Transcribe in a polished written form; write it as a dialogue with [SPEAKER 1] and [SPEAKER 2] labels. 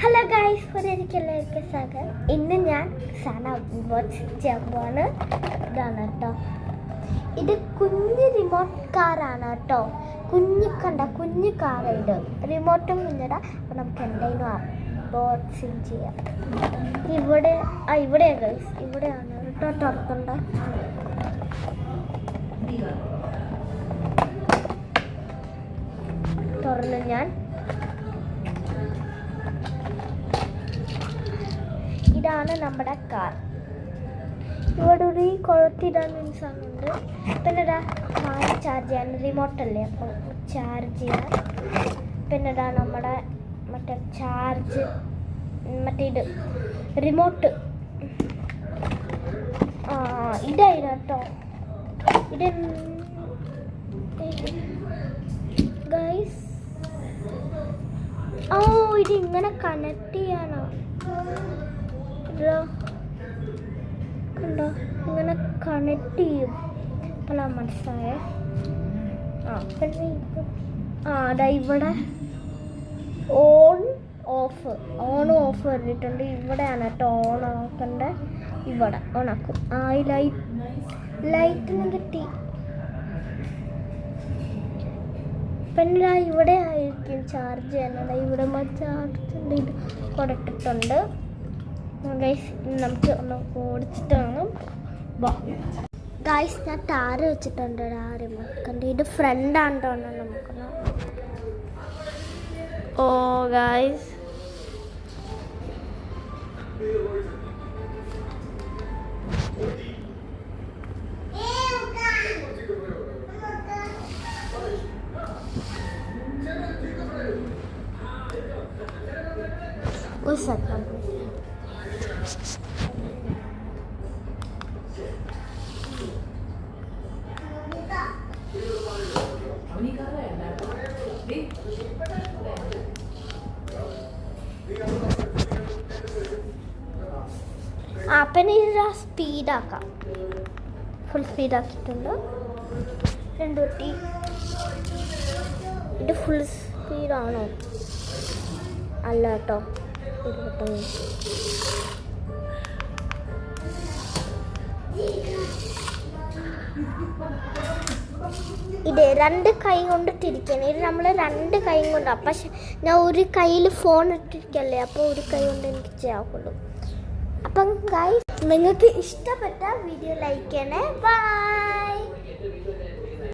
[SPEAKER 1] Hello guys, എല്ലാവർക്കും സ്വാഗതം. ഇന്ന് ഞാൻ ചെയ്യാൻ പോവാണ്. ഇതാണ് കേട്ടോ, ഇത് കുഞ്ഞ് റിമോട്ട് കാറാണ് കേട്ടോ. കുഞ്ഞു കാർ ഇത് റിമോട്ടും കുഞ്ഞിടാം. അപ്പം നമുക്ക് എന്തെങ്കിലും അൺബോക്സിങ് ചെയ്യാം. ഇവിടെ ഗൈസ്, ഇവിടെയാണ് കേട്ടോ തുറക്കണ്ട. തുറന്ന് ഞാൻ ഇതാണ് നമ്മുടെ കാർ. ഇവിടെ ഒരു കൊളുത്തിടാൻ സാധനമുണ്ട്. പിന്നെ കാർ ചാർജ് ചെയ്യാൻ റിമോട്ടല്ലേ, അപ്പോൾ ചാർജ് ചെയ്യാൻ. പിന്നെ നമ്മുടെ മറ്റേ ചാർജ് ഇത് റിമോട്ട്. ഇതായിരുന്നു കേട്ടോ. ഇത് ഗൈസ്, ഇത് ഇങ്ങനെ കണക്ട് ചെയ്യാനോ? കണ്ടോ, ഇങ്ങനെ കണക്ട് ചെയ്യും. അപ്പോഴാണ് മനസ്സിലായേ. പിന്നെ അതാ ഇവിടെ ഓൺ ഓഫ് പറഞ്ഞിട്ടുണ്ട്. ഇവിടെയാണ് കേട്ടോ ഓൺ ആക്കണ്ട. ഇവിടെ ഓൺ ആക്കും. ഈ ലൈറ്റിന് കിട്ടി. പിന്നെ ഇവിടെ ആയിരിക്കും ചാർജ് ചെയ്യുന്നത്. ഇവിടെ ചാർജ് ഇത് കൊടുത്തിട്ടുണ്ട്. ഗൈസ്, നമുക്ക് ഒന്ന് ഓടിച്ചിട്ടാണ്. ഗൈസ്, ഞാൻ ടാറ് വെച്ചിട്ടുണ്ട്. റിമോട്ട് ഇത് ഫ്രണ്ടാണ് തോന്നുന്നു. നമുക്ക് ഗൈസ്, ഒരു സെക്കൻഡ്. പിന്നെ ഇത് സ്പീഡാക്കാം. ഫുൾ സ്പീഡാക്കിയിട്ടുണ്ട്. രണ്ടുപറ്റി. ഇത് ഫുൾ സ്പീഡാണോ? അല്ല കേട്ടോ, 25. ഇത് രണ്ട് കൈ കൊണ്ട് തിരിക്കണം. ഇത് നമ്മൾ രണ്ട് കൈ കൊണ്ട്. പക്ഷെ ഞാൻ ഒരു കയ്യിൽ ഫോൺ ഇട്ടിരിക്കല്ലേ, അപ്പോൾ ഒരു കൈ കൊണ്ട് എനിക്ക് ചെയ്യാവുള്ളൂ. അപ്പം ഗൈസ്, നിങ്ങൾക്ക് ഇഷ്ടപ്പെട്ട വീഡിയോ ലൈക്ക് ചെയ്യണേ. ബൈ.